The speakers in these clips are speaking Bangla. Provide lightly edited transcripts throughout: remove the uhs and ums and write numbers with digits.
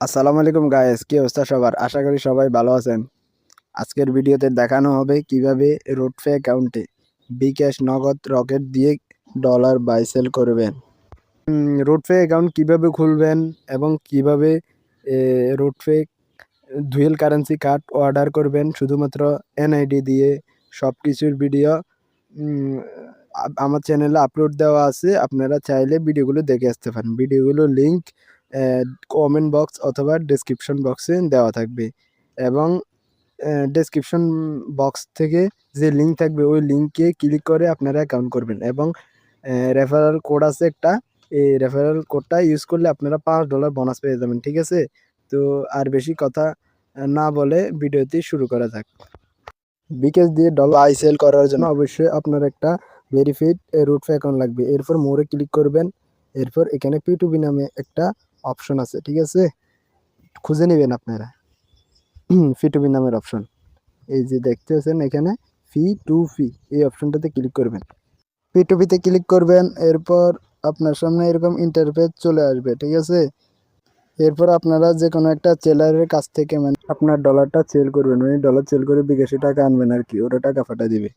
আসসালামু আলাইকুম গাইস, কি অবস্থা সবার? আশা করি সবাই ভালো আছেন। আজকের ভিডিওতে দেখানো হবে কিভাবে রোডপে অ্যাকাউন্টে বিকাশ নগদ রকেট দিয়ে ডলার বাই সেল করবেন। রোডপে অ্যাকাউন্ট কিভাবে খুলবেন এবং কিভাবে রোডপে ডুয়েল কারেন্সি কার্ড অর্ডার করবেন শুধুমাত্র এনআইডি দিয়ে, সব কিছুর ভিডিও আমার চ্যানেলে আপলোড দেওয়া আছে। আপনারা চাইলে ভিডিওগুলো দেখে আসতে পারেন। ভিডিওগুলোর লিঙ্ক কমেন্ট বক্স অথবা ডেসক্রিপশন বক্সে দেওয়া থাকবে, এবং ডেসক্রিপশন বক্স থেকে যে লিঙ্ক থাকবে ওই লিঙ্কে ক্লিক করে আপনারা অ্যাকাউন্ট করবেন, এবং রেফারেল কোড আছে একটা। এই রেফারেল কোডটা ইউজ করলে আপনারা $5 বোনাস পেয়ে যাবেন। ঠিক আছে, তো আর বেশি কথা না বলে ভিডিওটি শুরু করা যাক। বিকাশ দিয়ে ডলার বাই সেল করার জন্য অবশ্যই আপনার একটা ভেরিফাইড রোডপে অ্যাকাউন্ট লাগবে। এরপর মোরে ক্লিক করবেন। এরপর এখানে P2B নামে একটা অপশন আছে, ঠিক আছে, খুঁজে নেবেন আপনারা। P2B নামের অপশন এই যে দেখতে পাচ্ছেন এখানে P2P, এই অপশনটাতে ক্লিক করবেন। P2P তে ক্লিক করবেন। এরপর আপনার সামনে এরকম ইন্টারফেস চলে আসবে, ঠিক আছে। এরপর আপনারা যে কোনো একটা সেলারের কাছ থেকে মানে আপনার ডলারটা সেল করবেন, মানে ডলার সেল করে বিকাশে টাকা আনবেন আর কি, ওরা টাকা পাঠিয়ে দিবে।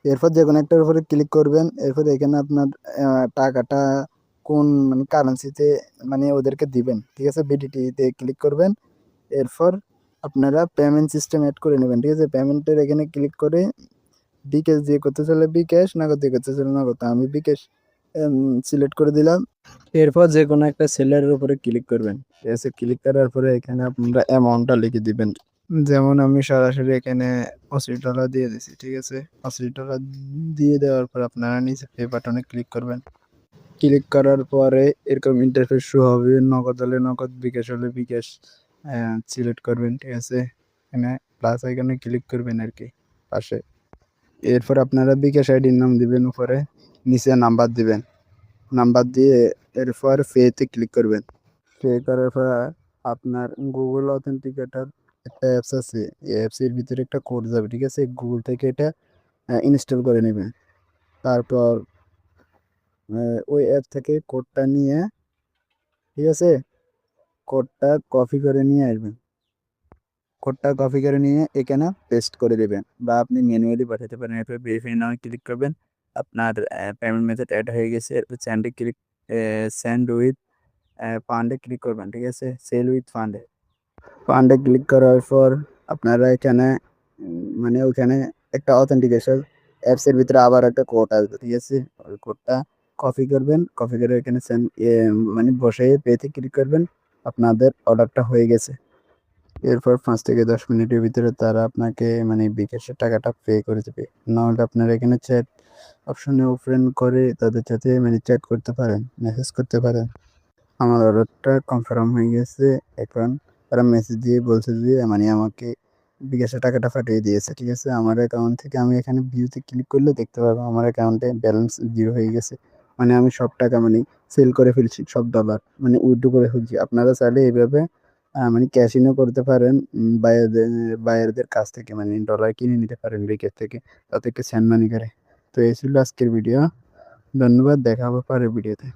এরপর যে কোনো একটার উপরে ক্লিক করবেন। এরপর এখানে আপনার টাকাটা কোন মানে কারেন্সিতে মানে ওদেরকে দিবেন, ঠিক আছে, বিডিটিতে ক্লিক করবেন। এরপর আপনারা পেমেন্ট সিস্টেম অ্যাড করে নেবেন, ঠিক আছে। পেমেন্টের এখানে ক্লিক করে বিকাশ দিয়ে করতে চাইলে বিকাশ, নগদ দিয়ে করতে চাইলে নগদ। আমি বিকাশ সিলেক্ট করে দিলাম। এরপর যে কোনো একটা সেলারের উপরে ক্লিক করবেন, ঠিক আছে। ক্লিক করার পরে এখানে আপনারা অ্যামাউন্টটা লিখে দিবেন। যেমন আমি সরাসরি এখানে $80 দিয়ে দিছি, ঠিক আছে। $80 দিয়ে দেওয়ার পর আপনারা নিচে পে বাটনে ক্লিক করবেন। ক্লিক করার পরে এরকম ইন্টারফেস শো হবে। নগদ হলে নগদ, বিকাশ হলে বিকাশ সিলেক্ট করবেন, ঠিক আছে। এখানে প্লাস আইকনে ক্লিক করবেন আর কি পাশে। এরপর আপনারা বিকাশ আইডির নাম দিবেন, উপরে নিচে নাম্বার দিবেন। নাম্বার দিয়ে এরপর পেতে ক্লিক করবেন। পে করার পর আপনার গুগল অথেন্টিকেটর একটা অ্যাপস আছে, এই অ্যাপসের ভিতরে একটা কোড যাবে, ঠিক আছে। গুগল থেকে এটা ইনস্টল করে নেবেন। তারপর ওই অ্যাপ থেকে কোডটা নিয়ে, ঠিক আছে, কোডটা কপি করে নিয়ে আসবেন। কোডটা কপি করে নিয়ে এখানে পেস্ট করে দেবেন, বা আপনি ম্যানুয়ালি পাঠাতে পারেন। এরপর ভেরিফাই নাও ক্লিক করবেন। আপনার পেমেন্ট মেথড অ্যাড হয়ে গেছে। এরপর সেন্ড উইথ ফান্ডে ক্লিক করবেন, ঠিক আছে। সেল উইথ ফান্ডে ক্লিক করার পর আপনারা এখানে মানে ওখানে একটা অথেন্টিকেশন অ্যাপসের ভিতরে আবার একটা কোড আসবে, ঠিক আছে। ওই কোডটা কপি করবেন, কপি করে এখানে মানে বসে পেতে ক্লিক করবেন। আপনাদের অর্ডারটা হয়ে গেছে। এরপর 5 থেকে 10 মিনিটের ভিতরে তারা আপনাকে মানে বিকাশের টাকাটা পে করে দেবে। নাহলে আপনারা এখানে চ্যাট অপশনে ওপেন করে তাদের সাথে মানে চ্যাট করতে পারেন, মেসেজ করতে পারেন। আমার অর্ডারটা কনফার্ম হয়ে গেছে। এখন তারা মেসেজ দিয়ে বলছে যে মানে আমাকে বিকাশের টাকাটা পাঠিয়ে দিয়েছে, ঠিক আছে। আমার অ্যাকাউন্ট থেকে আমি এখানে ভিউতে ক্লিক করলে দেখতে পারবো আমার অ্যাকাউন্টে ব্যালেন্স 0 হয়ে গেছে। মানে আমি সব টাকা মানে সেল করে ফেলছি, সব ডলার মানে উইথড্র করে ফেলছি। আপনারা চাইলে এইভাবে মানে ক্যাশ ইনও করতে পারেন। বায়ারদের কাছ থেকে মানে ডলার কিনে নিতে পারেন বিকাশ থেকে, তাদেরকে সেন্ড মানি করে। তো এই ছিল আজকের ভিডিও। ধন্যবাদ, দেখা হবে পরের ভিডিওতে।